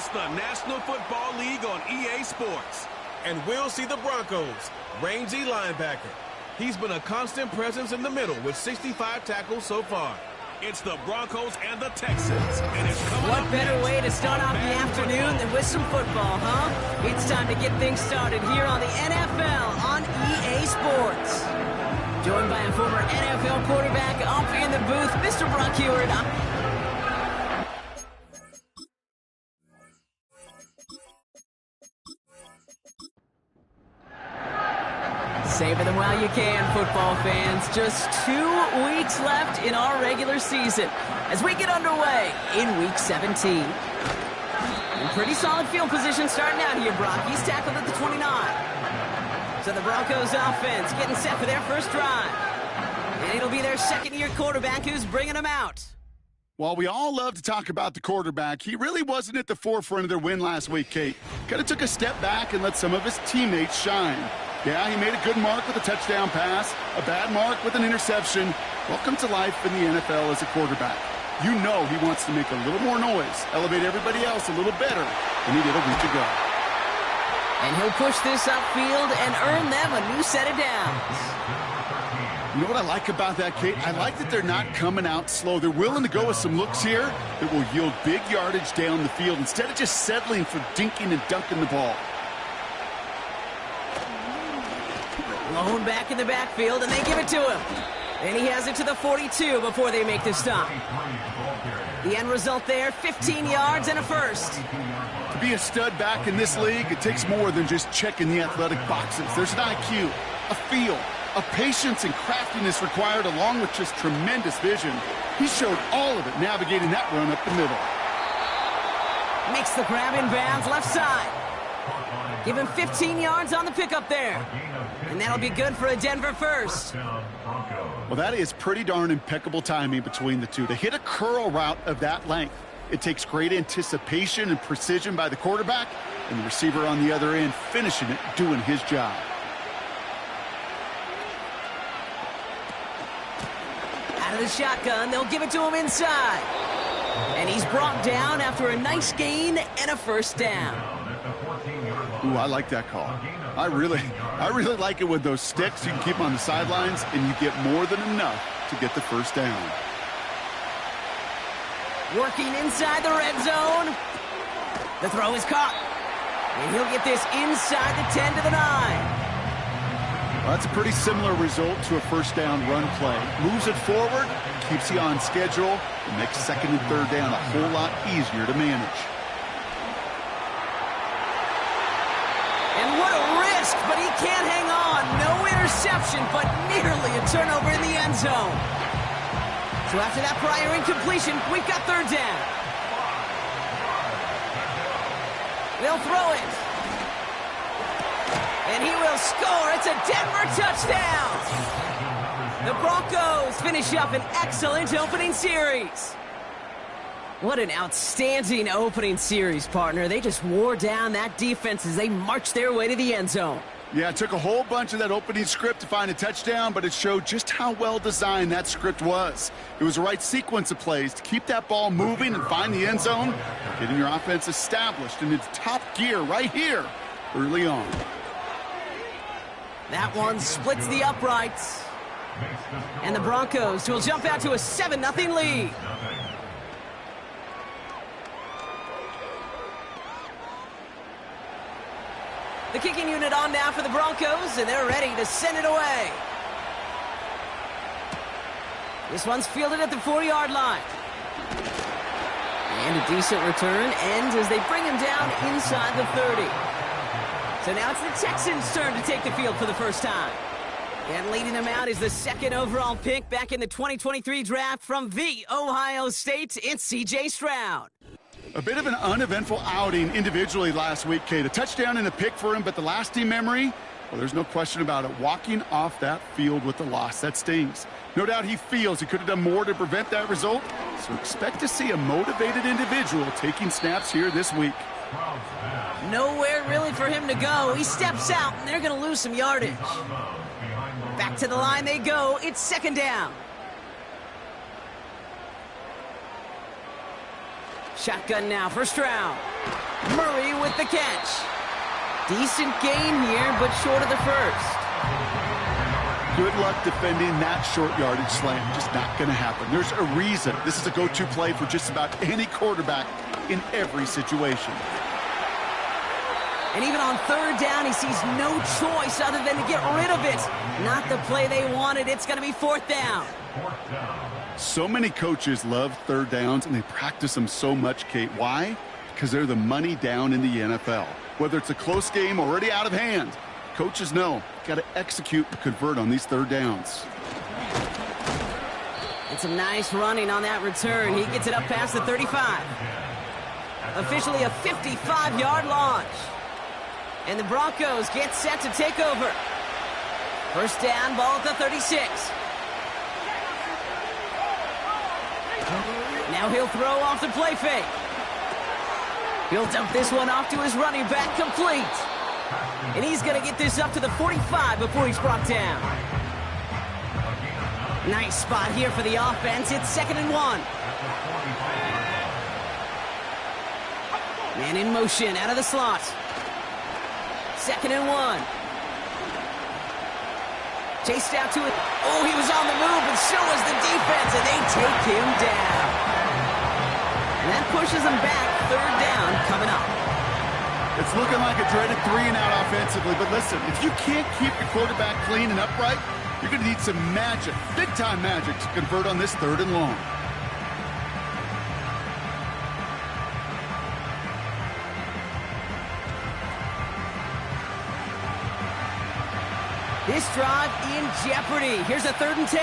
It's the National Football League on EA Sports. And we'll see the Broncos, rangy linebacker. He's been a constant presence in the middle with 65 tackles so far. It's the Broncos and the Texans, and it's coming What up better next. way to start off the afternoon than with some football, huh? It's time to get things started here on the NFL on EA Sports. Joined by a former NFL quarterback up in the booth, Mr. Brock Heward. Savor them while you can, football fans. Just 2 weeks left in our regular season as we get underway in Week 17. In pretty solid field position starting out here, Brock. He's tackled at the 29. So the Broncos offense getting set for their first drive. And it'll be their second-year quarterback who's bringing them out. While we all love to talk about the quarterback, he really wasn't at the forefront of their win last week, Kate. Kind of took a step back and let some of his teammates shine. Yeah, he made a good mark with a touchdown pass, a bad mark with an interception. Welcome to life in the NFL as a quarterback. You know he wants to make a little more noise, elevate everybody else a little better than he did a week ago. And he'll push this upfield and earn them a new set of downs. You know what I like about that, Kate? I like that they're not coming out slow. They're willing to go with some looks here that will yield big yardage down the field instead of just settling for dinking and dunking the ball. Blown back in the backfield, and they give it to him. And he has it to the 42 before they make the stop. The end result there, 15 yards and a first. To be a stud back in this league, it takes more than just checking the athletic boxes. There's an IQ, a feel, a patience and craftiness required along with just tremendous vision. He showed all of it navigating that run up the middle. Makes the grab in bounds left side. Give him 15 yards on the pickup there. And that'll be good for a Denver first. Well, that is pretty darn impeccable timing between the two. To hit a curl route of that length, it takes great anticipation and precision by the quarterback, and the receiver on the other end finishing it, doing his job. Out of the shotgun, they'll give it to him inside. And he's brought down after a nice gain and a first down. Ooh, I like that call. I really like it with those sticks. You can keep them on the sidelines, and you get more than enough to get the first down. Working inside the red zone. The throw is caught. And he'll get this inside the 10 to the 9. Well, that's a pretty similar result to a first down run play. Moves it forward, keeps you on schedule, and makes second and third down a whole lot easier to manage. And what a risk, but he can't hang on. No interception, but nearly a turnover in the end zone. So after that prior incompletion, we've got third down. They'll throw it. And he will score. It's a Denver touchdown. The Broncos finish up an excellent opening series. What an outstanding opening series, partner. They just wore down that defense as they marched their way to the end zone. Yeah, it took a whole bunch of that opening script to find a touchdown, but it showed just how well designed that script was. It was the right sequence of plays to keep that ball moving and find the end zone, getting your offense established in its top gear right here early on. That one splits the uprights. And the Broncos will jump out to a 7-0 lead. The kicking unit on now for the Broncos, and they're ready to send it away. This one's fielded at the 4-yard line. And a decent return ends as they bring him down inside the 30. So now it's the Texans' turn to take the field for the first time. And leading them out is the second overall pick back in the 2023 draft from the Ohio State. It's C.J. Stroud. A bit of an uneventful outing individually last week, Kate. A touchdown and a pick for him, but the lasting memory, well, there's no question about it. Walking off that field with the loss, that stings. No doubt he feels he could have done more to prevent that result, so expect to see a motivated individual taking snaps here this week. Nowhere really for him to go. He steps out, and they're going to lose some yardage. Back to the line they go. It's second down. Shotgun now for Stroud. Murray with the catch. Decent gain here, but short of the first. Good luck defending that short yardage slant. Just not going to happen. There's a reason this is a go-to play for just about any quarterback in every situation. And even on third down, he sees no choice other than to get rid of it. Not the play they wanted. It's going to be fourth down. So many coaches love third downs, and they practice them so much, Kate. Why? Because they're the money down in the NFL. Whether it's a close game already out of hand, coaches know got to execute and convert on these third downs. And some nice running on that return. He gets it up past the 35. Officially a 55-yard launch. And the Broncos get set to take over. First down, ball at the 36. Now he'll throw off the play fake. He'll dump this one off to his running back, complete. And he's going to get this up to the 45 before he's brought down. Nice spot here for the offense. It's 2nd and 1. Man in motion out of the slot. 2nd and 1. Chased out to it. Oh, he was on the move, and so was the defense, and they take him down. And that pushes them back. Third down coming up. It's looking like a dreaded 3-and-out offensively, but listen, if you can't keep your quarterback clean and upright, you're going to need some magic, big-time magic, to convert on this 3rd and long. This drive in jeopardy. Here's a 3rd and 10.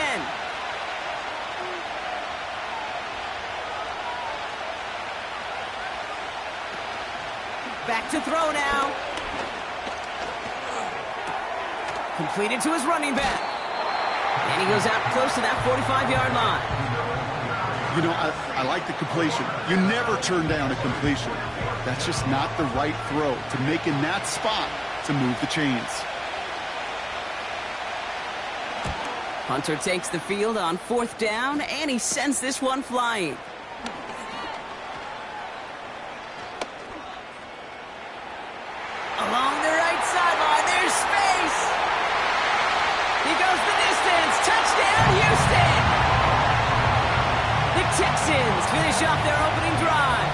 Back to throw now. Completed to his running back. And he goes out close to that 45-yard line. You know, I like the completion. You never turn down a completion. That's just not the right throw to make in that spot to move the chains. Hunter takes the field on 4th down, and he sends this one flying. Along the right sideline, there's space. He goes the distance. Touchdown, Houston. The Texans finish off their opening drive.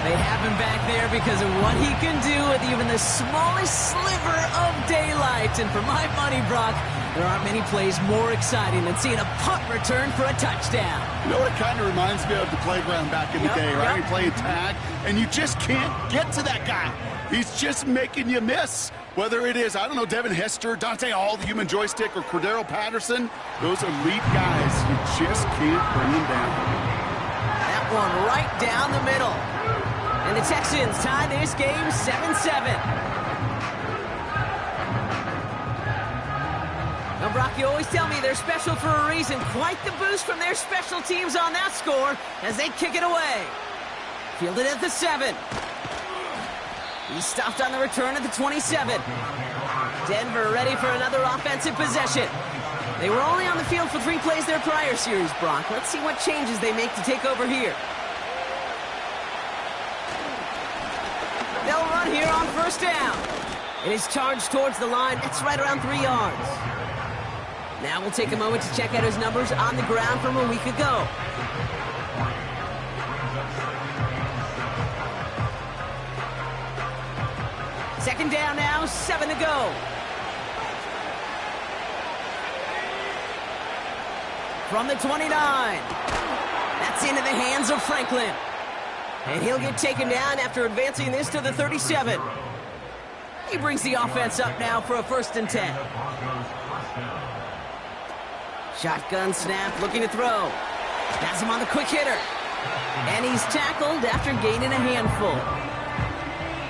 They have him back there because of what he can do with even the smallest sliver of daylight. And for my money, Brock, there aren't many plays more exciting than seeing a punt return for a touchdown. You know what it kind of reminds me of? The playground back in the day, right? You're playing tag, and you just can't get to that guy. He's just making you miss. Whether it is, I don't know, Devin Hester, Dante Hall, the human joystick, or Cordero Patterson, those elite guys, you just can't bring them down. That one right down the middle. And the Texans tie this game 7-7. Now, Brock, you always tell me they're special for a reason. Quite the boost from their special teams on that score as they kick it away. Fielded at the 7. He's stopped on the return at the 27. Denver ready for another offensive possession. They were only on the field for 3 plays their prior series, Brock. Let's see what changes they make to take over here. They'll run here on 1st down. It is charged towards the line. It's right around 3 yards. Now we'll take a moment to check out his numbers on the ground from a week ago. Second down now, 7 to go. From the 29. That's into the hands of Franklin. And he'll get taken down after advancing this to the 37. He brings the offense up now for a 1st and 10. Shotgun snap, looking to throw. Has him on the quick hitter. And he's tackled after gaining a handful.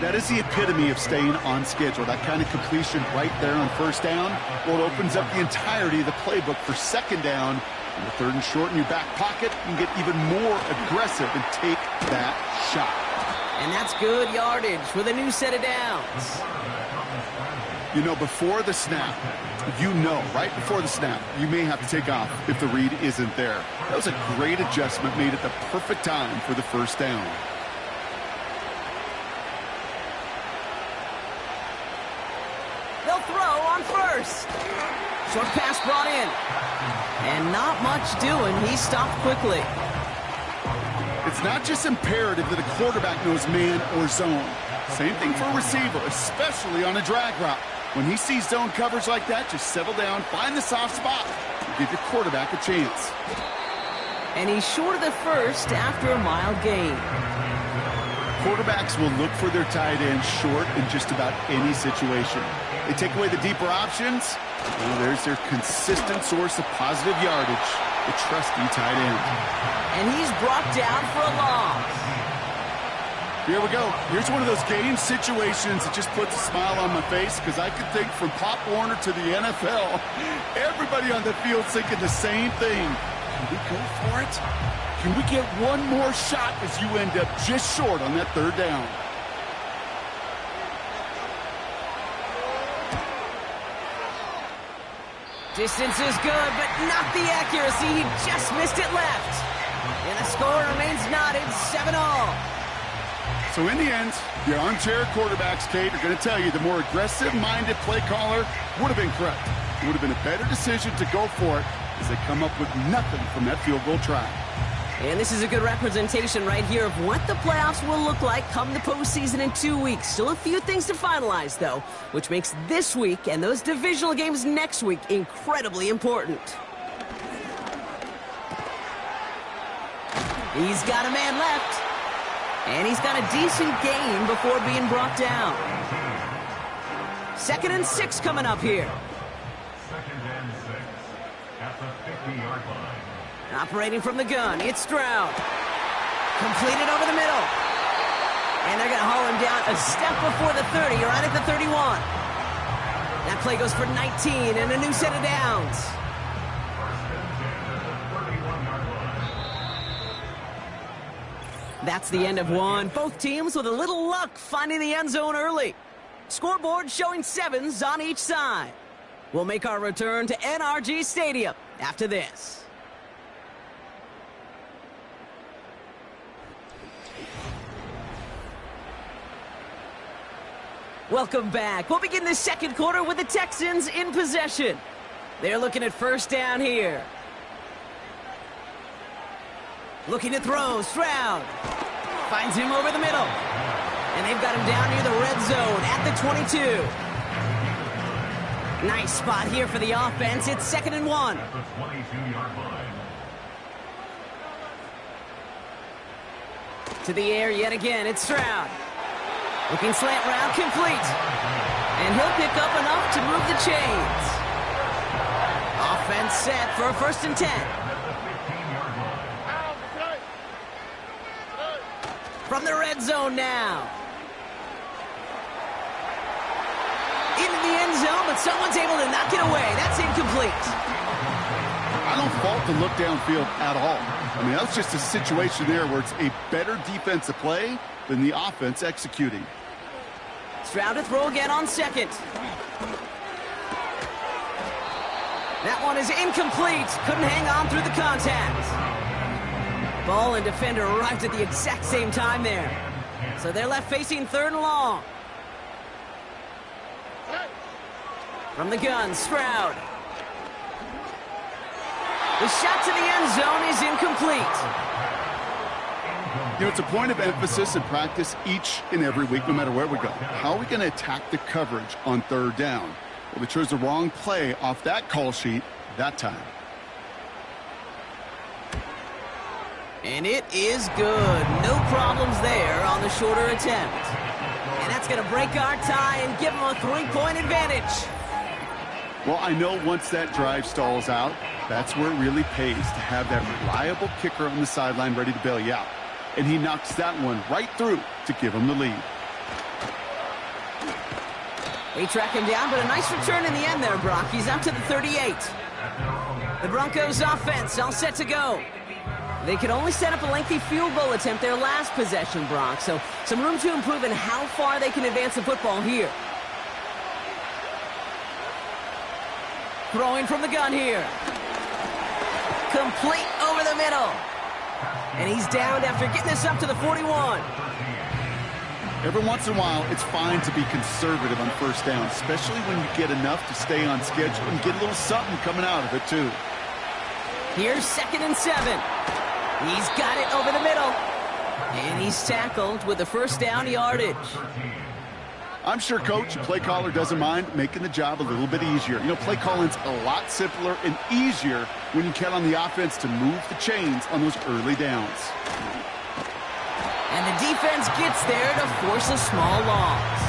That is the epitome of staying on schedule. That kind of completion right there on 1st down. Well, it opens up the entirety of the playbook for 2nd down. And the 3rd and short in your back pocket, you can get even more aggressive and take that shot. And that's good yardage with a new set of downs. You know, before the snap, right before the snap, you may have to take off if the read isn't there. That was a great adjustment made at the perfect time for the 1st down. He'll throw on first. Short pass brought in. And not much doing. He stopped quickly. It's not just imperative that a quarterback knows man or zone. Same thing for a receiver, especially on a drag route. When he sees zone coverage like that, just settle down, find the soft spot, and give your quarterback a chance. And he's short of the first after a mild gain. Quarterbacks will look for their tight end short in just about any situation. They take away the deeper options. Well, there's their consistent source of positive yardage, the trusty tight end. And he's brought down for a loss. Here we go. Here's one of those game situations that just puts a smile on my face because I could think from Pop Warner to the NFL, everybody on the field thinking the same thing. Can we go for it? Can we get one more shot as you end up just short on that third down? Distance is good, but not the accuracy. He just missed it left. And the score remains knotted, 7-all. So in the end, the armchair quarterbacks, Kate, are going to tell you the more aggressive-minded play caller would have been correct. It would have been a better decision to go for it as they come up with nothing from that field goal try. And this is a good representation right here of what the playoffs will look like come the postseason in 2 weeks. Still a few things to finalize, though, which makes this week and those divisional games next week incredibly important. He's got a man left. And he's got a decent gain before being brought down. 2nd and 6 coming up here. 2nd and 6 at the 50-yard line. Operating from the gun, it's Stroud. Completed over the middle. And they're going to haul him down a step before the 30, right at the 31. That play goes for 19 and a new set of downs. That's the end of one. Both teams with a little luck finding the end zone early. Scoreboard showing 7s on each side. We'll make our return to NRG Stadium after this. Welcome back. We'll begin the second quarter with the Texans in possession. They're looking at first down here. Looking to throw, Stroud. Finds him over the middle. And they've got him down near the red zone at the 22. Nice spot here for the offense. It's 2nd and 1. At the 22-yard line. To the air yet again, it's Stroud. Looking slant route, complete. And he'll pick up enough to move the chains. Offense set for a 1st and 10. From the red zone now. Into the end zone, but someone's able to knock it away. That's incomplete. I don't fault the look downfield at all. I mean, that's just a situation there where it's a better defensive play than the offense executing. Stroud to throw again on 2nd. That one is incomplete. Couldn't hang on through the contact. Ball and defender arrived at the exact same time there. So they're left facing 3rd and long. From the gun, Stroud. The shot to the end zone is incomplete. You know, it's a point of emphasis in practice each and every week, no matter where we go. How are we going to attack the coverage on 3rd down? Well, they chose the wrong play off that call sheet that time. And it is good. No problems there on the shorter attempt. And that's going to break our tie and give them a 3-point advantage. Well, I know once that drive stalls out, that's where it really pays to have that reliable kicker on the sideline ready to bail you out. And he knocks that one right through to give him the lead. They track him down, but a nice return in the end there, Brock. He's up to the 38. The Broncos offense all set to go. They could only set up a lengthy field goal attempt their last possession, Brock. So some room to improve in how far they can advance the football here. Throwing from the gun here. Complete over the middle. And he's downed after getting this up to the 41. Every once in a while, it's fine to be conservative on first down, especially when you get enough to stay on schedule and get a little something coming out of it, too. Here's 2nd and 7. He's got it over the middle. And he's tackled with the first down yardage. I'm sure Coach, play caller, doesn't mind making the job a little bit easier. You know, play calling's a lot simpler and easier when you count on the offense to move the chains on those early downs. And the defense gets there to force a small loss.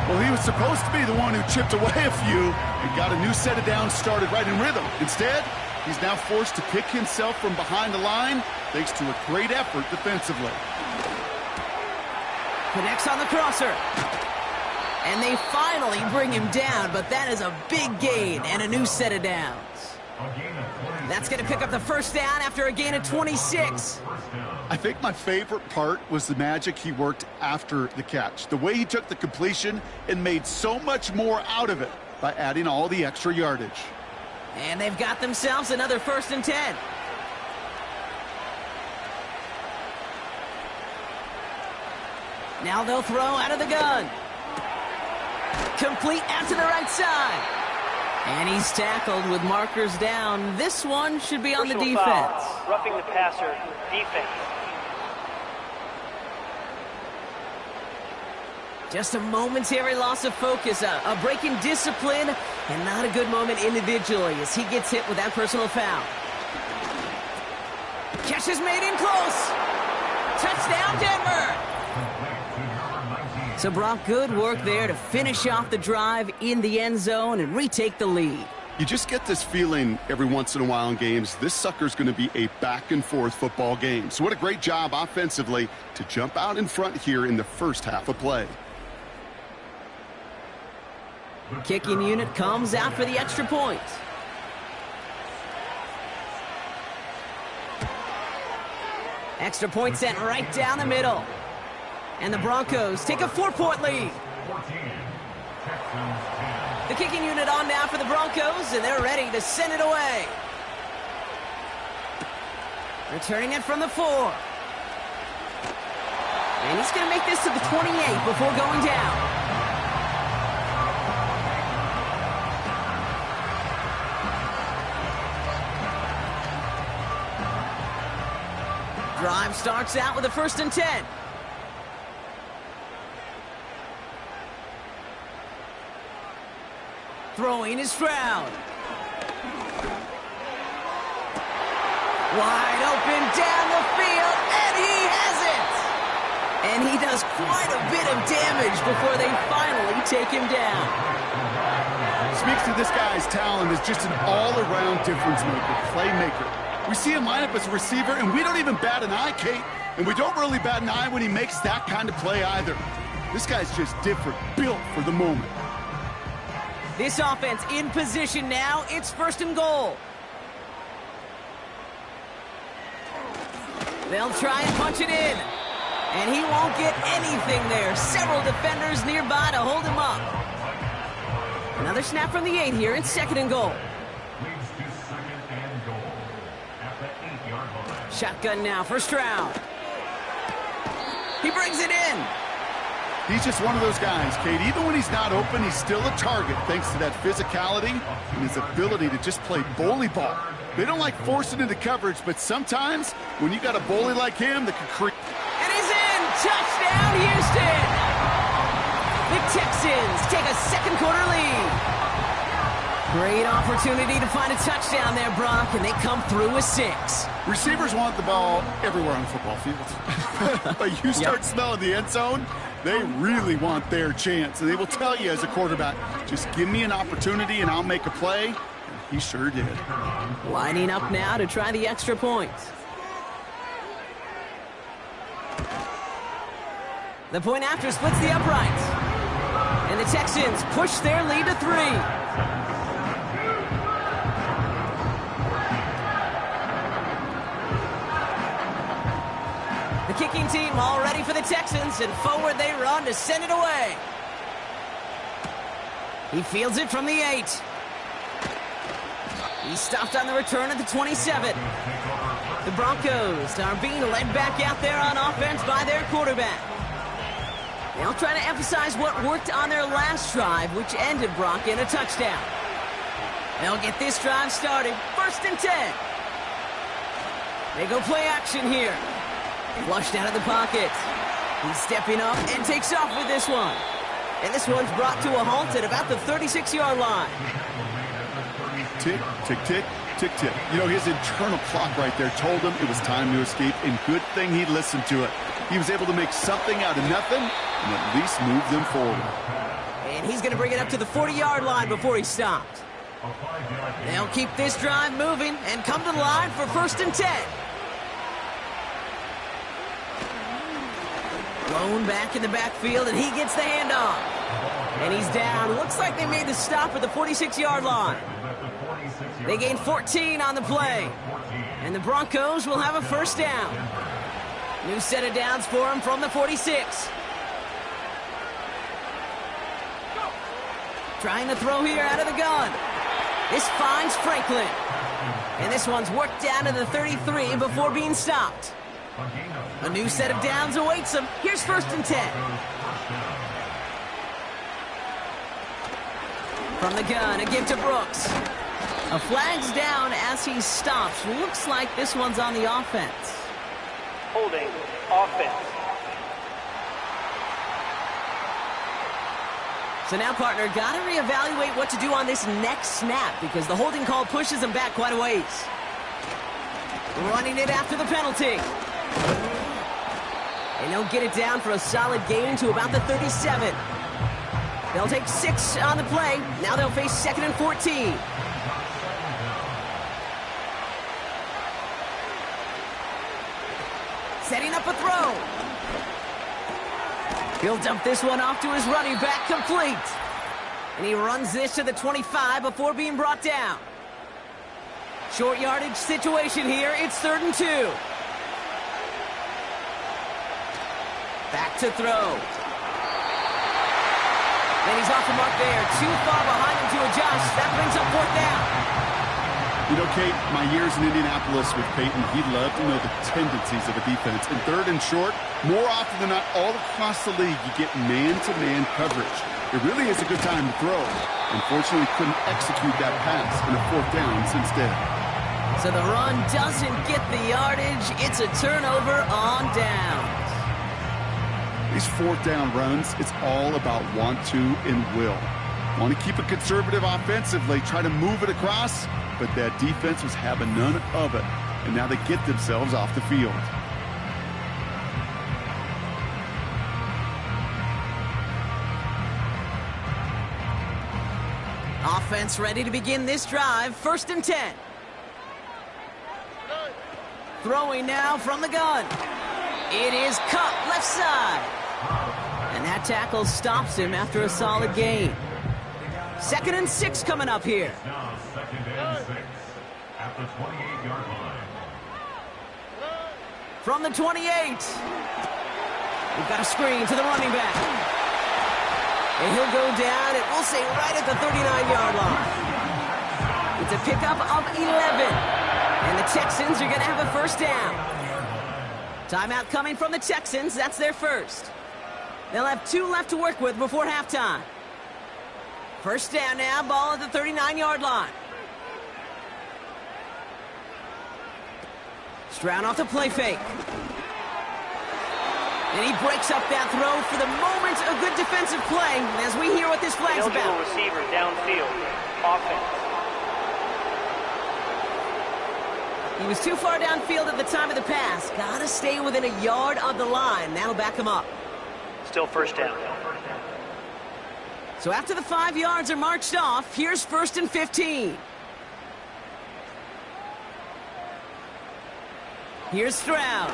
Well, he was supposed to be the one who chipped away a few and got a new set of downs started right in rhythm. Instead, he's now forced to pick himself from behind the line thanks to a great effort defensively. Connects on the crosser. And they finally bring him down, but that is a big gain and a new set of downs. That's going to pick up the first down after a gain of 26. I think my favorite part was the magic he worked after the catch. The way he took the completion and made so much more out of it by adding all the extra yardage. And they've got themselves another 1st and 10. Now they'll throw out of the gun. Complete out to the right side. And he's tackled with markers down. This one should be on the defense. Foul. Roughing the passer, defense. Just a momentary loss of focus, a break in discipline, and not a good moment individually as he gets hit with that personal foul. Catch is made in close. Touchdown, Denver. So, Brock, good work there to finish off the drive in the end zone and retake the lead. You just get this feeling every once in a while in games, this sucker's going to be a back-and-forth football game. So what a great job offensively to jump out in front here in the first half of play. Kicking unit comes out for the extra point. Extra point sent right down the middle. And the Broncos take a 4-point lead. The kicking unit on now for the Broncos, and they're ready to send it away. Returning it from the 4. And he's going to make this to the 28 before going down. Drive starts out with a 1st and 10. Throwing is Stroud. Wide open down the field, and he has it! And he does quite a bit of damage before they finally take him down. Speaks to this guy's talent as just an all-around difference maker, playmaker. We see him line up as a receiver, and we don't even bat an eye, Kate. And we don't really bat an eye when he makes that kind of play either. This guy's just different, built for the moment. This offense in position now. It's 1st and goal. They'll try and punch it in. And he won't get anything there. Several defenders nearby to hold him up. Another snap from the 8 here. It's 2nd and goal. Shotgun now for Stroud. He brings it in. He's just one of those guys, Kate. Even when he's not open, he's still a target thanks to that physicality and his ability to just play bully ball. They don't like forcing into coverage, but sometimes when you got a bully like him that can create... And he's in! Touchdown, Houston! The Texans take a 2nd quarter lead. Great opportunity to find a touchdown there, Brock, and they come through with 6. Receivers want the ball everywhere on football fields. But you start smelling the end zone, they really want their chance. And they will tell you as a quarterback, just give me an opportunity and I'll make a play. And he sure did. Lining up now to try the extra point. The point after splits the uprights. And the Texans push their lead to 3. The kicking team all ready for the Texans, and forward they run to send it away. He fields it from the 8. He stopped on the return at the 27. The Broncos are being led back out there on offense by their quarterback. They'll try to emphasize what worked on their last drive, which ended, Brock, in a touchdown. They'll get this drive started. 1st and 10. They go play action here. Flushed out of the pocket. He's stepping up and takes off with this one. And this one's brought to a halt at about the 36-yard line. Tick, tick, tick, tick, tick. You know, his internal clock right there told him it was time to escape, and good thing he listened to it. He was able to make something out of nothing and at least move them forward. And he's going to bring it up to the 40-yard line before he stopped. They'll keep this drive moving and come to the line for 1st and 10. Blown back in the backfield, and he gets the handoff. And he's down. Looks like they made the stop at the 46-yard line. They gain 14 on the play. And the Broncos will have a 1st down. New set of downs for him from the 46. Trying to throw here out of the gun. This finds Franklin. And this one's worked down to the 33 before being stopped. A new set of downs awaits him. Here's 1st and 10. From the gun, a give to Brooks. A flag's down as he stops. Looks like this one's on the offense. Holding. Offense. So now, partner, got to reevaluate what to do on this next snap because the holding call pushes him back quite a ways. Running it after the penalty. And they'll get it down for a solid gain to about the 37. They'll take 6 on the play. Now they'll face 2nd and 14. Setting up a throw. He'll dump this one off to his running back, complete. And he runs this to the 25 before being brought down. Short yardage situation here. It's 3rd and 2. Back to throw. And he's off the mark there. Too far behind him to adjust. That brings up 4th down. You know, Kate, my years in Indianapolis with Peyton, he loved to know the tendencies of a defense. In 3rd and short, more often than not, all across the league, you get man-to-man coverage. It really is a good time to throw. Unfortunately, couldn't execute that pass in a 4th down instead. So the run doesn't get the yardage. It's a turnover on downs. These 4th down runs, it's all about want to and will. Want to keep it conservative offensively, try to move it across, but that defense was having none of it. And now they get themselves off the field. Offense ready to begin this drive. 1st and 10. Throwing now from the gun. It is cut left side. And that tackle stops him after a solid gain. 2nd and 6 coming up here. Now 2nd and 6 at the 28-yard line. From the 28. We've got a screen to the running back. And he'll go down, and we'll say right at the 39-yard line. It's a pickup of 11. And the Texans are going to have a 1st down. Timeout coming from the Texans. That's their 1st. They'll have 2 left to work with before halftime. 1st down now, ball at the 39-yard line. Stroud off the play fake. And he breaks up that throw for the moment. A good defensive play as we hear what this flag's Eligible about. receiver downfield. Offense. He was too far downfield at the time of the pass. Got to stay within a yard of the line. That'll back him up. Still 1st down. So after the 5 yards are marched off, here's 1st and 15. Here's Stroud.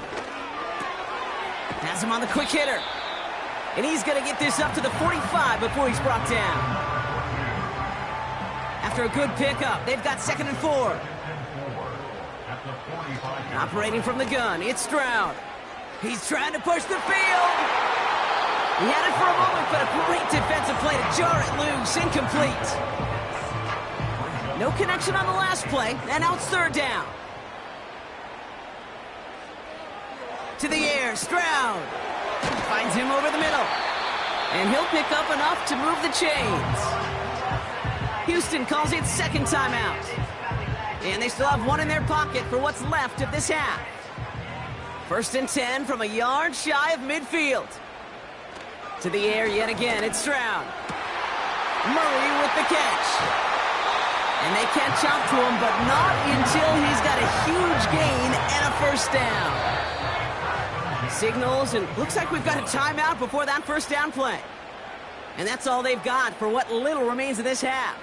Has him on the quick hitter. And he's going to get this up to the 45 before he's brought down. After a good pickup, they've got 2nd and 4. Operating from the gun, it's Stroud. He's trying to push the field. He had it for a moment, but a great defensive play to jar it loose. Incomplete. No connection on the last play, and now it's 3rd down. To the air, Stroud. Finds him over the middle. And he'll pick up enough to move the chains. Houston calls it second timeout. And they still have one in their pocket for what's left of this half. 1st and 10 from a yard shy of midfield. To the air yet again, it's Stroud. Murray with the catch. And they catch up to him, but not until he's got a huge gain and a first down. Signals, and looks like we've got a timeout before that first down play. And that's all they've got for what little remains of this half.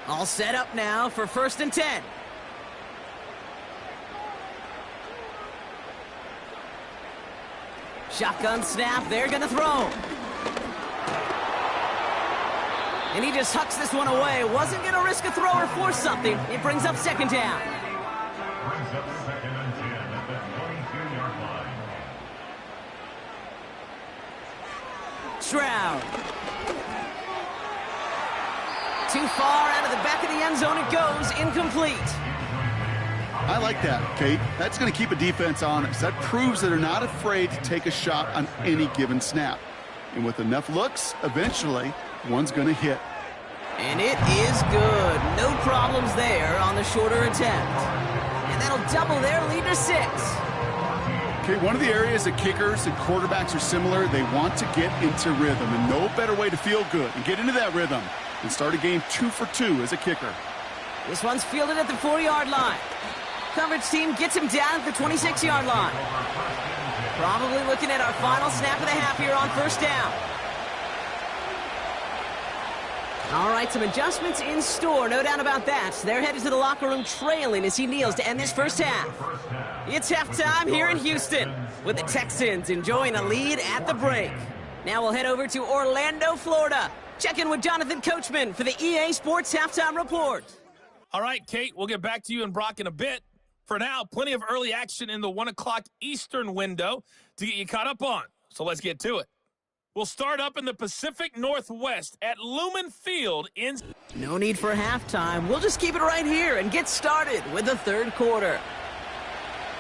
All set up now for 1st and 10. Shotgun snap, they're going to throw. And he just hucks this one away. Wasn't going to risk a throw or force something. It brings up second down. Brings up 2nd and 10 at the 22-yard line. Stroud. Too far out of the back of the end zone it goes, incomplete. I like that, Kate. That's going to keep a defense honest. That proves that they're not afraid to take a shot on any given snap. And with enough looks, eventually, one's going to hit. And it is good. No problems there on the shorter attempt. And that'll double their lead to 6. Okay, one of the areas that kickers and quarterbacks are similar, they want to get into rhythm. And no better way to feel good and get into that rhythm and start a game 2 for 2 as a kicker. This one's fielded at the 4-yard line. Coverage team gets him down at the 26-yard line. Probably looking at our final snap of the half here on first down. All right, some adjustments in store, no doubt about that. They're headed to the locker room trailing as he kneels to end this first half. It's halftime here in Houston, with the Texans enjoying a lead at the break. Now we'll head over to Orlando, Florida. Check in with Jonathan Coachman for the EA Sports Halftime Report. All right, Kate, we'll get back to you and Brock in a bit. For now, plenty of early action in the 1 o'clock Eastern window to get you caught up on. So let's get to it. We'll start up in the Pacific Northwest at Lumen Field in... No need for halftime. We'll just keep it right here and get started with the third quarter.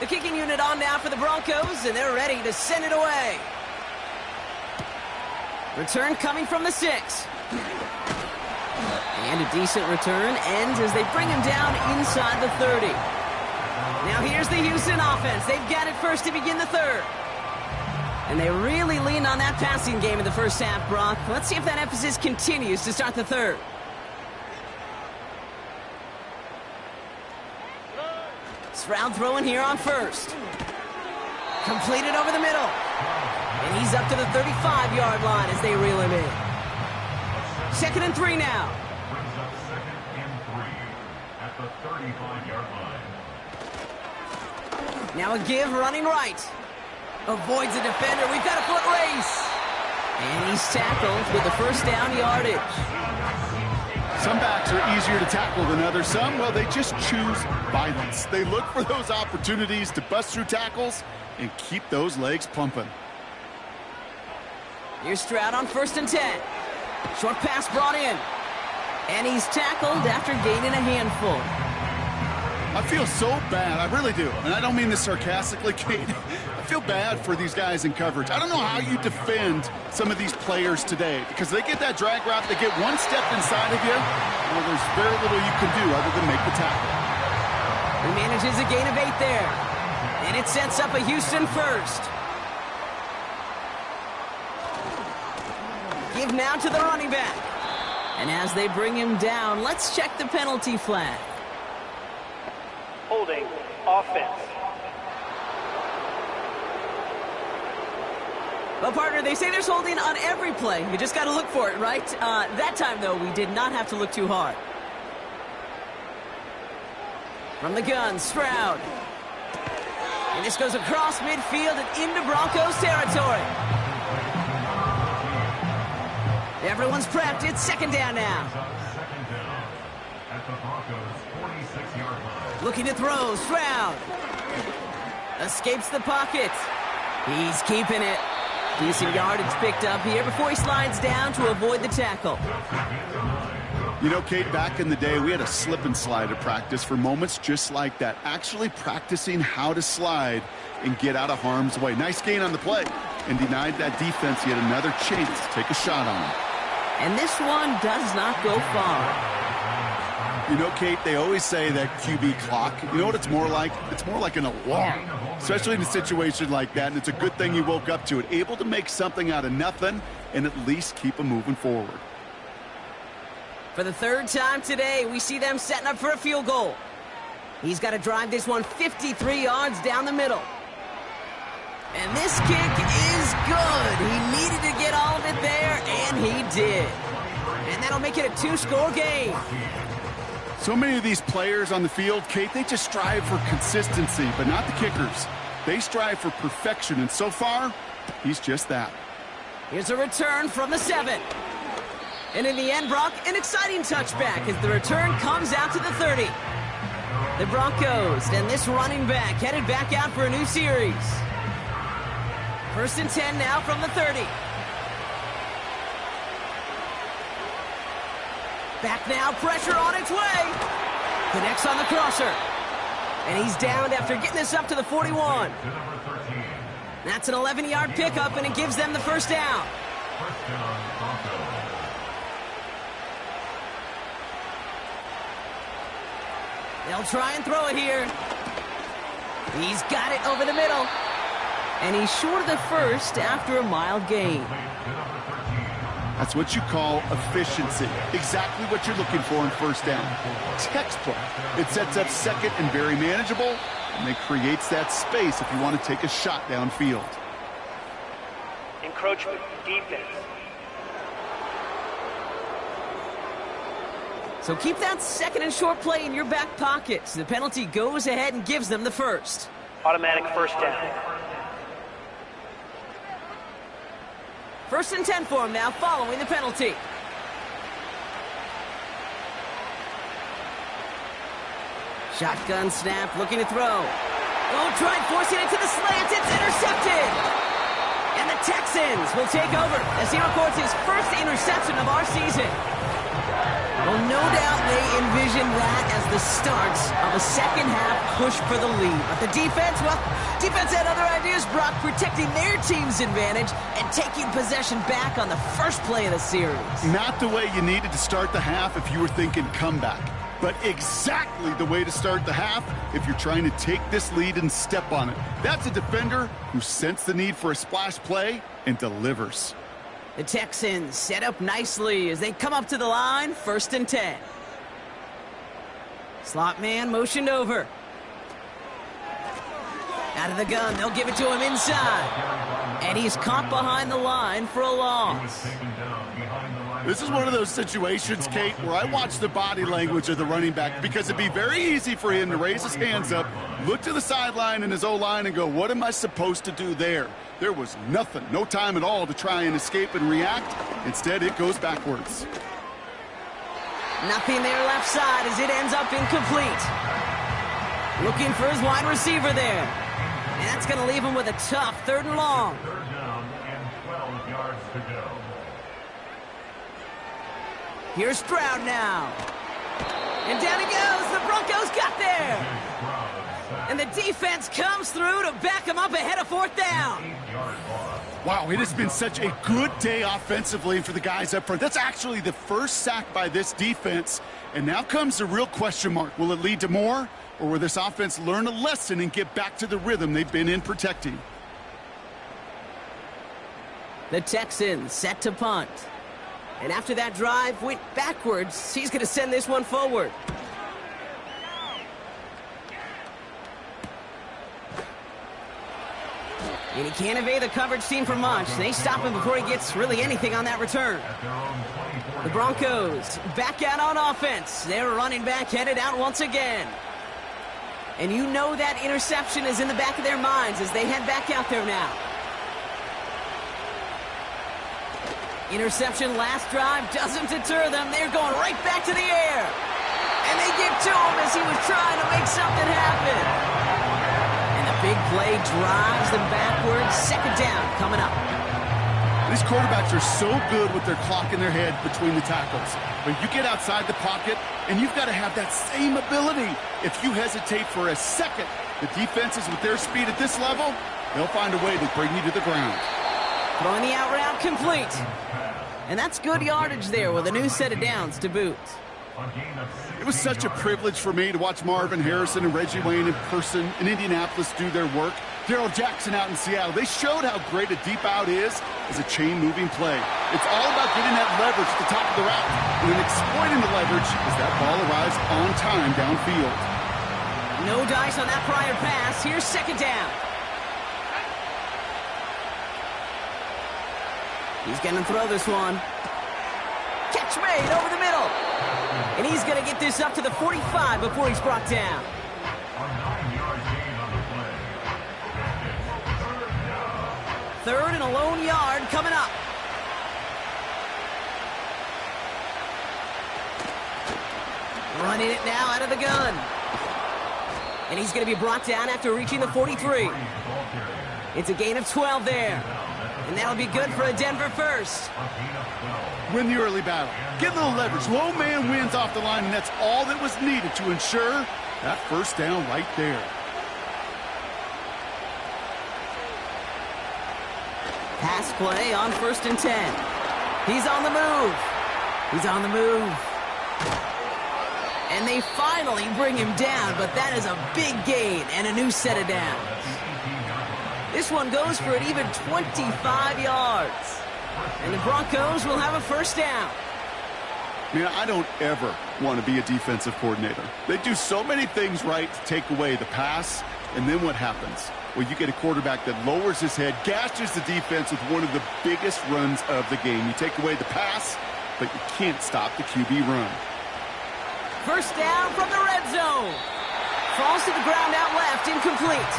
The kicking unit on now for the Broncos, and they're ready to send it away. Return coming from the 6. And a decent return ends as they bring him down inside the 30. Now here's the Houston offense. They've got it first to begin the third. And they really leaned on that passing game in the first half, Brock. Let's see if that emphasis continues to start the third. Stroud throwing here on first. Completed over the middle. And he's up to the 35-yard line as they reel him in. 2nd and 3 now. Brings up 2nd and 3 at the 35-yard line. Now a give running right. Avoids the defender. We've got a foot race. And he's tackled with the first down yardage. Some backs are easier to tackle than others. Some, well, they just choose violence. They look for those opportunities to bust through tackles and keep those legs pumping. Here's Stroud on 1st and 10. Short pass brought in. And he's tackled after gaining a handful. I feel so bad. I really do. And I don't mean this sarcastically, Kate. I feel bad for these guys in coverage. I don't know how you defend some of these players today because they get that drag route, they get one step inside of you, well, there's very little you can do other than make the tackle. He manages a gain of 8 there. And it sets up a Houston first. Give now to the running back. And as they bring him down, let's check the penalty flag. Holding offense. Well, partner, they say there's holding on every play. You just got to look for it, right? That time, though, we did not have to look too hard. From the gun, Stroud. And this goes across midfield and into Broncos territory. Everyone's prepped. It's 2nd down now. 2nd down at the Broncos' 46-yard line. Looking to throw. Stroud. Escapes the pocket. He's keeping it. Decent yardage picked up here before he slides down to avoid the tackle. You know, Kate, back in the day, we had a slip and slide at practice for moments just like that. Actually practicing how to slide and get out of harm's way. Nice gain on the play. and denied that defense yet another chance to take a shot on him. And this one does not go far. You know, Kate, they always say that QB clock, you know what it's more like? It's more like an alarm, especially in a situation like that, and it's a good thing you woke up to it, able to make something out of nothing and at least keep them moving forward. For the third time today, we see them setting up for a field goal. He's got to drive this one 53 yards down the middle. And this kick is good. He needed to get all of it there, and he did. And that'll make it a two-score game. So many of these players on the field, Kate, they just strive for consistency, but not the kickers. They strive for perfection, and so far, he's just that. Here's a return from the 7. And in the end, Brock, an exciting touchback as the return comes out to the 30. The Broncos and this running back headed back out for a new series. 1st and 10 now from the 30. Back now, pressure on its way. Connects on the crosser. And he's downed after getting this up to the 41. That's an 11-yard pickup, and it gives them the first down. They'll try and throw it here. He's got it over the middle. And he's short of the first after a mild gain. That's what you call efficiency. Exactly what you're looking for in first down. Textbook. It sets up second and very manageable, and it creates that space if you want to take a shot downfield. Encroachment, defense. So keep that second and short play in your back pocket. So the penalty goes ahead and gives them the first. Automatic first down. 1st and 10 for him now following the penalty. Shotgun snap, looking to throw. Oh, tried forcing it to the slant. It's intercepted. And the Texans will take over as he records his first interception of our season. Well, no doubt they envisioned that as the start of a second-half push for the lead. But the defense, well, defense had other ideas, Brock, protecting their team's advantage and taking possession back on the first play of the series. Not the way you needed to start the half if you were thinking comeback, but exactly the way to start the half if you're trying to take this lead and step on it. That's a defender who sensed the need for a splash play and delivers. The Texans set up nicely as they come up to the line, 1st and 10. Slot man motioned over. Out of the gun, they'll give it to him inside. And he's caught behind the line for a loss. This is one of those situations, Kate, where I watch the body language of the running back because it'd be very easy for him to raise his hands up, look to the sideline in his O-line and go, what am I supposed to do there? There was nothing, no time at all to try and escape and react. Instead, it goes backwards. Nothing there left side as it ends up incomplete. Looking for his wide receiver there. And that's going to leave him with a tough 3rd and long. 3rd down and 12 yards to go. Here's Stroud now. And down he goes. The Broncos got there. And the defense comes through to back him up ahead of 4th down. Wow, it has been such a good day offensively for the guys up front. That's actually the first sack by this defense. And now comes the real question mark. Will it lead to more? Or will this offense learn a lesson and get back to the rhythm they've been in protecting? The Texans set to punt. And after that drive went backwards, he's going to send this one forward. And he can't evade the coverage team for much. They stop him before he gets really anything on that return. The Broncos back out on offense. Their running back headed out once again. And you know that interception is in the back of their minds as they head back out there now. Interception last drive doesn't deter them. They're going right back to the air. And they get to him as he was trying to make something happen. Big play drives them backwards. 2nd down coming up. These quarterbacks are so good with their clock in their head between the tackles. But you get outside the pocket, and you've got to have that same ability. If you hesitate for a second, the defenses with their speed at this level, they'll find a way to bring you to the ground. Throwing the out route complete. And that's good yardage there with a new set of downs to boot. It was such a privilege for me to watch Marvin Harrison and Reggie Wayne in person in Indianapolis do their work. Darrell Jackson out in Seattle. They showed how great a deep out is as a chain-moving play. It's all about getting that leverage at the top of the route and then exploiting the leverage as that ball arrives on time downfield. No dice on that prior pass. Here's second down. He's going to throw this one. Catch made over the middle. And he's going to get this up to the 45 before he's brought down. A 9-yard gain on the play. Third and a lone yard coming up. Running it now out of the gun. And he's going to be brought down after reaching the 43. It's a gain of 12 there. And that'll be good for a Denver first. Win the early battle. Get a little leverage. Low man wins off the line, and that's all that was needed to ensure that first down right there. Pass play on 1st and 10. He's on the move. He's on the move. And they finally bring him down, but that is a big gain and a new set of downs. This one goes for an even 25 yards. And the Broncos will have a first down. Man, I don't ever want to be a defensive coordinator. They do so many things right to take away the pass, and then what happens? Well, you get a quarterback that lowers his head, gashes the defense with one of the biggest runs of the game. You take away the pass, but you can't stop the QB run. First down from the red zone. Falls to the ground out left, incomplete.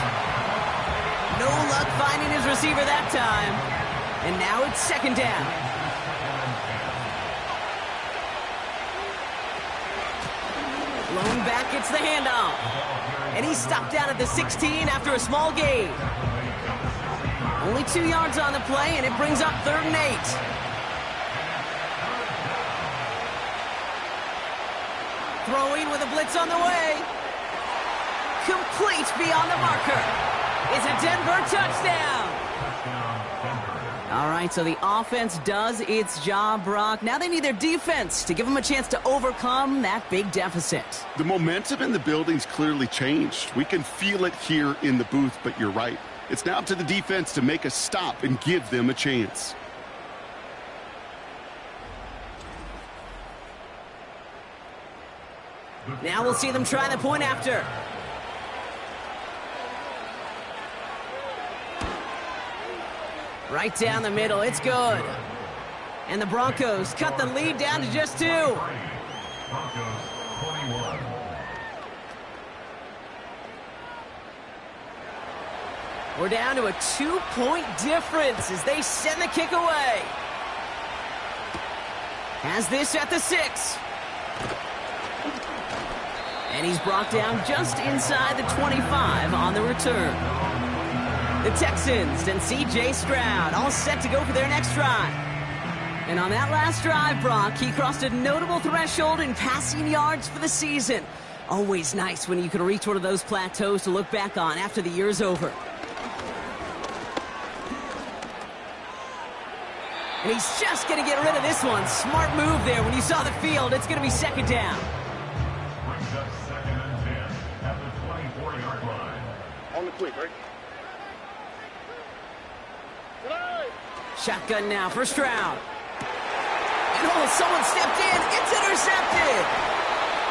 No luck finding his receiver that time. And now it's second down. Lone back gets the handoff. And he's stopped down at the 16 after a small gain. Only 2 yards on the play, and it brings up 3rd and 8. Throwing with a blitz on the way. Complete beyond the marker. It's a Denver touchdown. All right, so the offense does its job, Brock. Now they need their defense to give them a chance to overcome that big deficit. The momentum in the building's clearly changed. We can feel it here in the booth, but you're right. It's now up to the defense to make a stop and give them a chance. Now we'll see them try the point after. Right down the middle, it's good. And the Broncos cut the lead down to just 2. Broncos 21. We're down to a 2-point difference as they send the kick away. Has this at the 6. And he's brought down just inside the 25 on the return. The Texans and C.J. Stroud all set to go for their next drive. And on that last drive, Brock, he crossed a notable threshold in passing yards for the season. Always nice when you can reach one of those plateaus to look back on after the year's over. And he's just going to get rid of this one. Smart move there when you saw the field. It's going to be second down. Brings up 2nd and 10 at the 24-yard line. On the quick, right? Shotgun now for Stroud. And someone stepped in. It's intercepted.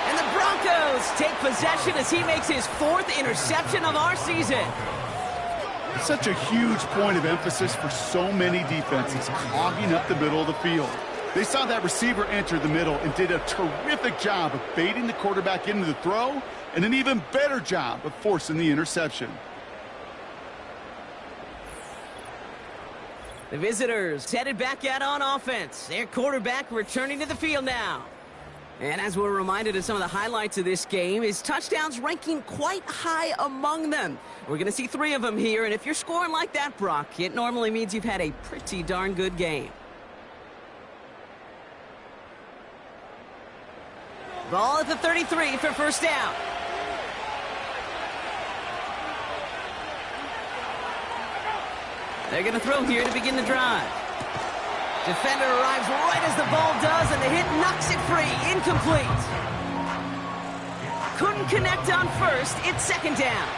And the Broncos take possession as he makes his 4th interception of our season. Such a huge point of emphasis for so many defenses, clogging up the middle of the field. They saw that receiver enter the middle and did a terrific job of baiting the quarterback into the throw, and an even better job of forcing the interception. The visitors headed back out on offense. Their quarterback returning to the field now. And as we're reminded of some of the highlights of this game, his touchdowns ranking quite high among them. We're going to see 3 of them here, and if you're scoring like that, Brock, it normally means you've had a pretty darn good game. Ball at the 33 for first down. They're going to throw here to begin the drive. Defender arrives right as the ball does, and the hit knocks it free. Incomplete. Couldn't connect on first. It's second down.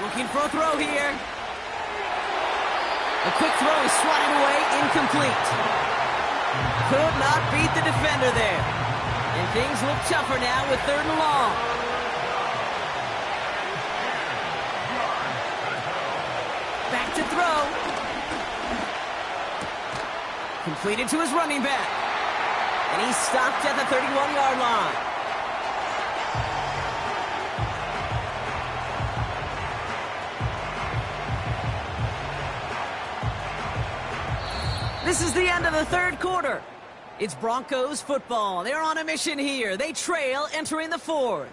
Looking for a throw here. A quick throw is swatted away. Incomplete. Could not beat the defender there. And things look tougher now with 3rd and long. Back to throw. Completed to his running back. And he's stopped at the 31-yard line. This is the end of the 3rd quarter. It's Broncos football. They're on a mission here. They trail entering the 4th.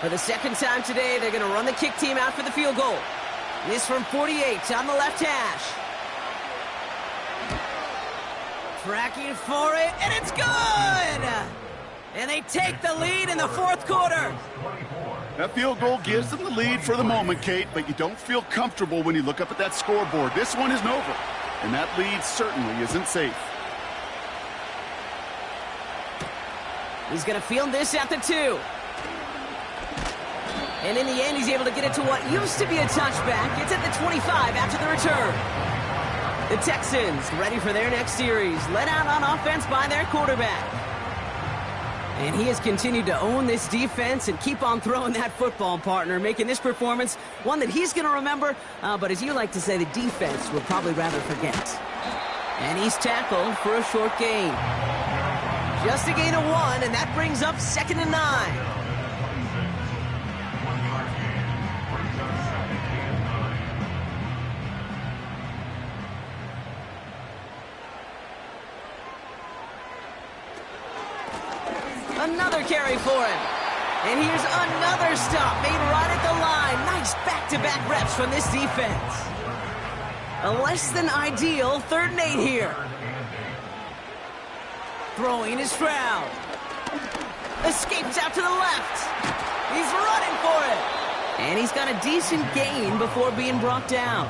For the 2nd time today, they're going to run the kick team out for the field goal. This from 48 on the left hash. Tracking for it, and it's good! And they take the lead in the 4th quarter. That field goal gives them the lead for the moment, Kate, but you don't feel comfortable when you look up at that scoreboard. This one isn't over, and that lead certainly isn't safe. He's going to field this at the 2. And in the end, he's able to get it to what used to be a touchback. It's at the 25 after the return. The Texans ready for their next series, led out on offense by their quarterback. And he has continued to own this defense and keep on throwing that football, partner, making this performance one that he's going to remember, but as you like to say, the defense will probably rather forget. And he's tackled for a short gain. Just a gain of 1, and that brings up 2nd and 9. Another carry for him. And here's another stop made right at the line. Nice back-to-back reps from this defense. A less than ideal 3rd and 8 here. Throwing is Stroud. Escapes out to the left. He's running for it. And he's got a decent gain before being brought down.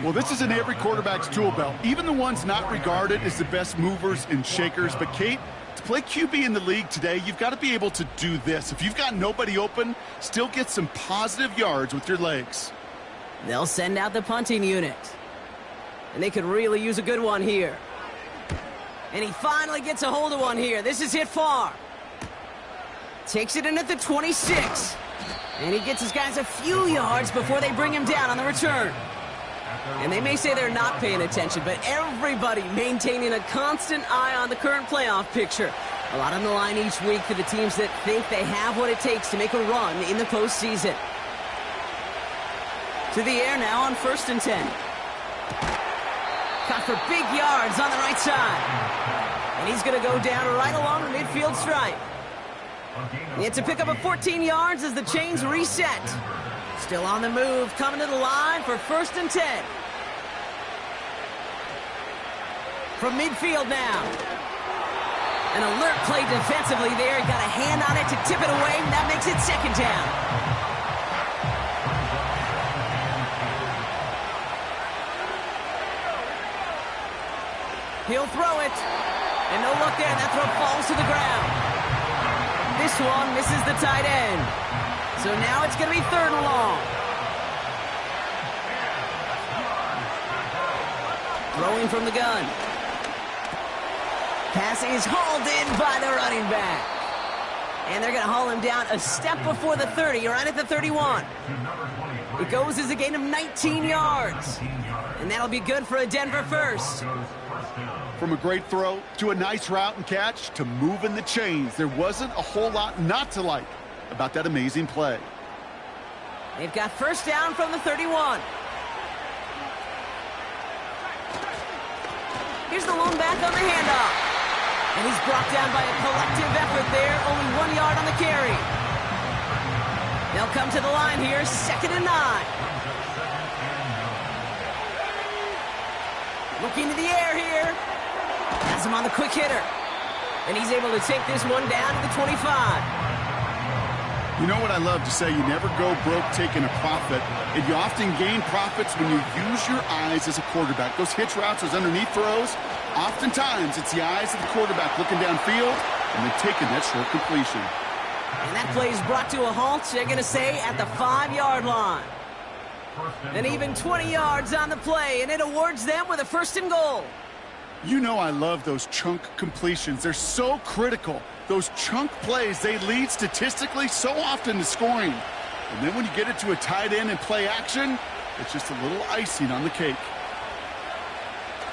Well, this is in every quarterback's tool belt, even the ones not regarded as the best movers and shakers. But, Kate, to play QB in the league today, you've got to be able to do this. If you've got nobody open, still get some positive yards with your legs. They'll send out the punting unit. And they could really use a good one here. And he finally gets a hold of one here. This is hit far. Takes it in at the 26. And he gets his guys a few yards before they bring him down on the return. And they may say they're not paying attention, but everybody maintaining a constant eye on the current playoff picture. A lot on the line each week for the teams that think they have what it takes to make a run in the postseason. To the air now on 1st and 10. Caught for big yards on the right side. And he's going to go down right along the midfield stripe. It's a pickup of 14 yards as the chains reset. Still on the move, coming to the line for 1st and 10. From midfield now. An alert play defensively there. Got a hand on it to tip it away, and that makes it 2nd down. He'll throw it. And no look there. That throw falls to the ground. This one misses the tight end. So now it's going to be 3rd and long. Throwing from the gun. Pass is hauled in by the running back. And they're going to haul him down a step before the 30, right at the 31. It goes as a gain of 19 yards. And that'll be good for a Denver first. From a great throw to a nice route and catch to moving the chains, there wasn't a whole lot not to like about that amazing play. They've got 1st down from the 31. Here's the lone back on the handoff. And he's brought down by a collective effort there. Only 1 yard on the carry. They'll come to the line here, 2nd and 9. Looking to the air here. Has him on the quick hitter. And he's able to take this one down to the 25. You know what I love to say? You never go broke taking a profit. And you often gain profits when you use your eyes as a quarterback. Those hitch routes, those underneath throws, oftentimes it's the eyes of the quarterback looking downfield and then taking that short completion. And that play is brought to a halt, they're going to say, at the 5-yard line. And even 20 yards on the play, and it awards them with a 1st and goal. You know I love those chunk completions. They're so critical. Those chunk plays, they lead statistically so often to scoring. And then when you get it to a tight end and play action, it's just a little icing on the cake.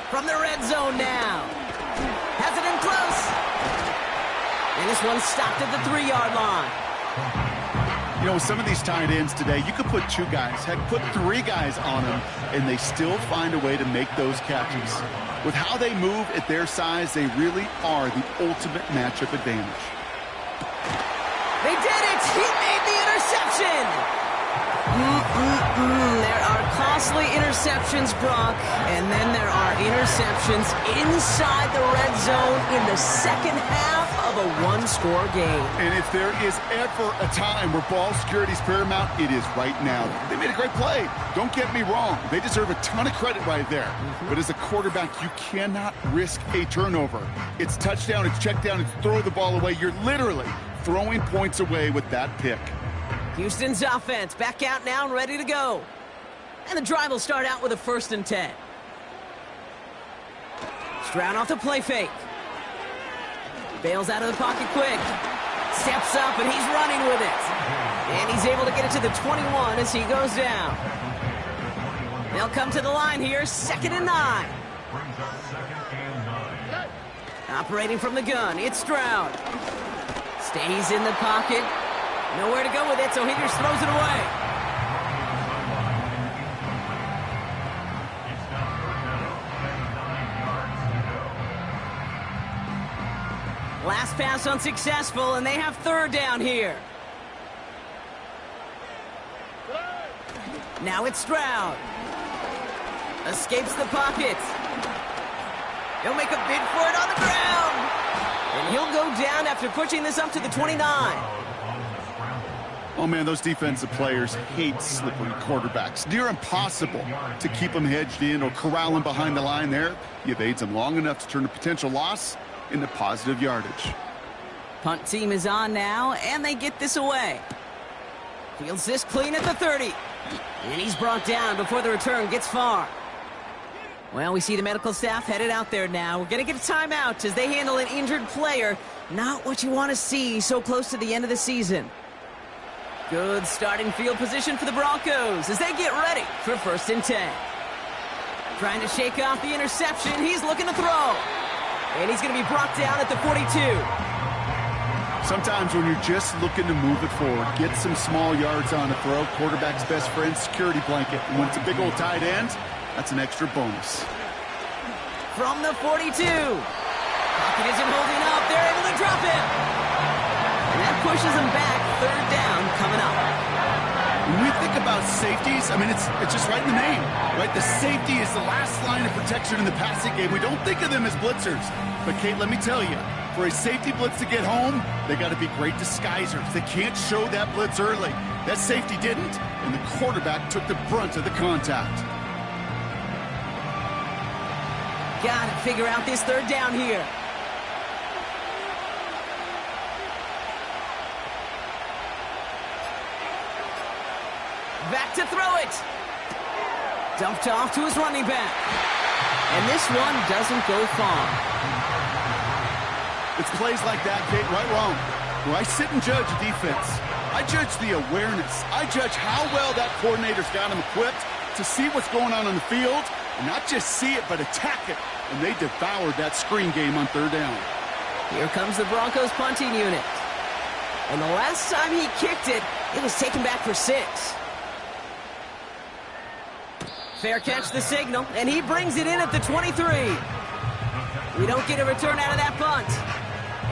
From the red zone now. Has it in close. And this one stopped at the 3-yard line. You know, with some of these tight ends today, you could put 2 guys, heck, put 3 guys on them, and they still find a way to make those catches. With how they move at their size, they really are the ultimate matchup advantage. They did it! He made the interception! There are costly interceptions, Brock, and then there are interceptions inside the red zone in the second half of a 1-score game. And if there is ever a time where ball security is paramount, it is right now. They made a great play. Don't get me wrong. They deserve a ton of credit right there. But as a quarterback, you cannot risk a turnover. It's touchdown, it's check down, it's throw the ball away. You're literally throwing points away with that pick. Houston's offense back out now and ready to go. And the drive will start out with a 1st and 10. Stroud off the play fake. Bails out of the pocket quick. Steps up and he's running with it. And he's able to get it to the 21 as he goes down. They'll come to the line here, 2nd and 9. Operating from the gun, it's Stroud. Stays in the pocket. Nowhere to go with it, so he just throws it away. Last pass unsuccessful, and they have 3rd down here. Now it's Stroud. Escapes the pocket. He'll make a bid for it on the ground. And he'll go down after pushing this up to the 29. Oh, man, those defensive players hate slippery quarterbacks. Near impossible to keep them hedged in or corral them behind the line there. You evade them long enough to turn a potential loss into positive yardage. Punt team is on now, and they get this away. Fields this clean at the 30. And he's brought down before the return gets far. Well, we see the medical staff headed out there now. We're going to get a timeout as they handle an injured player. Not what you want to see so close to the end of the season. Good starting field position for the Broncos as they get ready for 1st and 10. Trying to shake off the interception. He's looking to throw. And he's going to be brought down at the 42. Sometimes when you're just looking to move it forward, get some small yards on a throw, quarterback's best friend, security blanket. And when it's a big old tight end, that's an extra bonus. From the 42. Pocket isn't holding up. They're able to drop him. And that pushes him back. 3rd down coming up. When we think about safeties, I mean, it's just right in the name, right? The safety is the last line of protection in the passing game. We don't think of them as blitzers. But, Kate, let me tell you, for a safety blitz to get home, they got to be great disguisers. They can't show that blitz early. That safety didn't, and the quarterback took the brunt of the contact. Got to figure out this 3rd down here. Back to throw it. Dumped off to his running back. And this one doesn't go far. It's plays like that, Kate, right wrong. Where I sit and judge a defense, I judge the awareness. I judge how well that coordinator's got him equipped to see what's going on the field, and not just see it, but attack it. And they devoured that screen game on 3rd down. Here comes the Broncos punting unit. And the last time he kicked it, it was taken back for 6. Fair catch the signal, and he brings it in at the 23. We don't get a return out of that punt.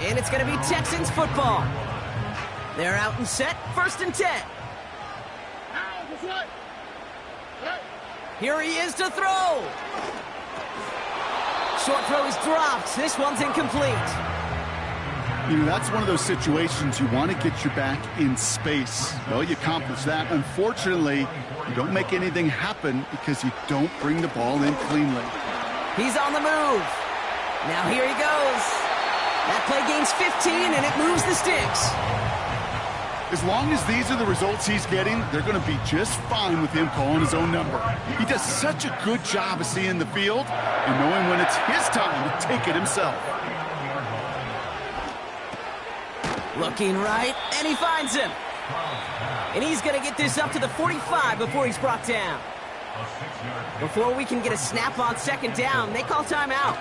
And it's going to be Texans football. They're out and set, 1st and 10. Here he is to throw. Short throw is dropped. This one's incomplete. You know, that's one of those situations you want to get your back in space. Well, you accomplish that. Unfortunately, you don't make anything happen because you don't bring the ball in cleanly. He's on the move. Now here he goes. That play gains 15, and it moves the sticks. As long as these are the results he's getting, they're going to be just fine with him calling his own number. He does such a good job of seeing the field and knowing when it's his time to take it himself. Looking right, and he finds him. And he's going to get this up to the 45 before he's brought down. Before we can get a snap on 2nd down, they call timeout.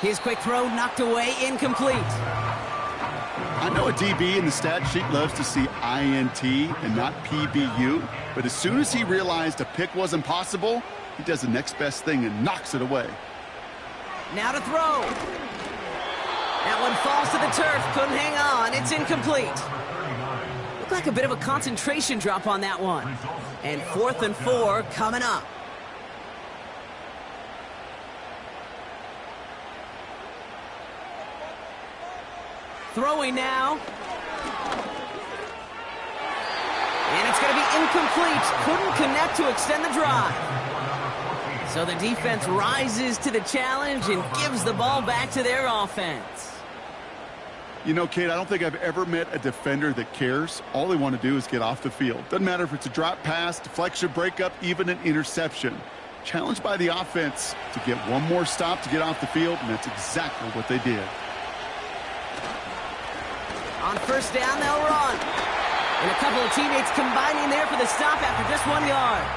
His quick throw knocked away, incomplete. I know a DB in the stat sheet loves to see INT and not PBU, but as soon as he realized a pick wasn't possible, he does the next best thing and knocks it away. Now to throw. That one falls to the turf, couldn't hang on, it's incomplete. Looked like a bit of a concentration drop on that one. And 4th and 4 coming up. Throwing now. And it's going to be incomplete. Couldn't connect to extend the drive. So the defense rises to the challenge and gives the ball back to their offense. You know, Kate, I don't think I've ever met a defender that cares. All they want to do is get off the field. Doesn't matter if it's a drop pass, deflection, breakup, even an interception. Challenged by the offense to get one more stop to get off the field, and that's exactly what they did. On 1st down, they'll run. And a couple of teammates combining there for the stop after just 1 yard.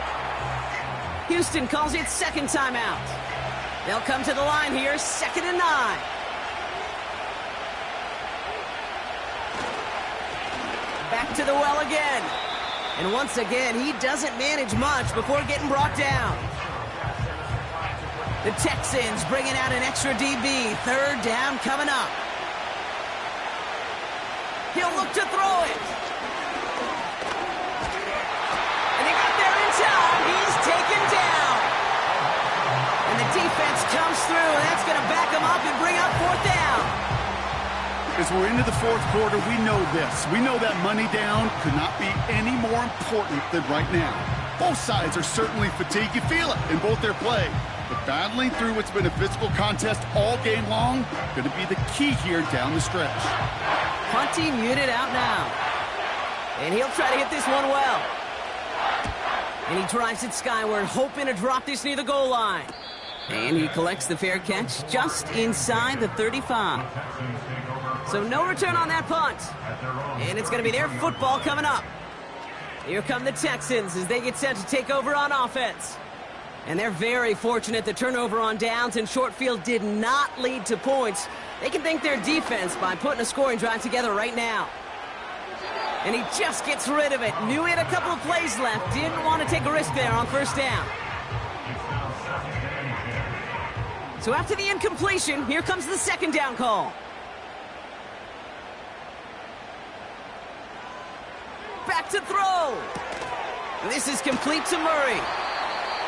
Houston calls it 2nd timeout. They'll come to the line here, 2nd and 9. Back to the well again. And once again, he doesn't manage much before getting brought down. The Texans bringing out an extra DB. 3rd down coming up. He'll look to throw it. And he got there in time. He's taken down. And the defense comes through, and that's going to back him up and bring up 4th down. As we're into the 4th quarter, we know this. We know that money down could not be any more important than right now. Both sides are certainly fatigued. You feel it in both their play. But battling through what's been a physical contest all game long, going to be the key here down the stretch. Punting unit out now. And he'll try to hit this one well. And he drives it skyward, hoping to drop this near the goal line. And he collects the fair catch just inside the 35. So no return on that punt. And it's going to be their football coming up. Here come the Texans as they get set to take over on offense. And they're very fortunate the turnover on downs and short field did not lead to points. They can thank their defense by putting a scoring drive together right now. And he just gets rid of it. Knew he had a couple of plays left. Didn't want to take a risk there on 1st down. So after the incompletion, here comes the 2nd down call. Back to throw. This is complete to Murray.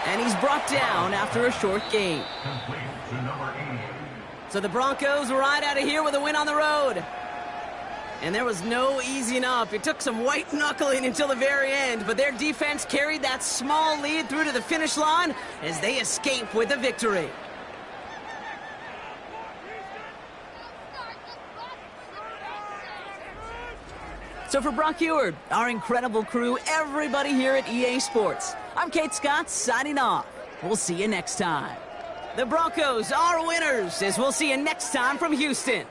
And he's brought down after a short gain. So the Broncos ride out of here with a win on the road. And there was no easing up. It took some white knuckling until the very end, but their defense carried that small lead through to the finish line as they escape with a victory. So for Brock Eward, our incredible crew, everybody here at EA Sports, I'm Kate Scott signing off. We'll see you next time. The Broncos are winners, as we'll see you next time from Houston.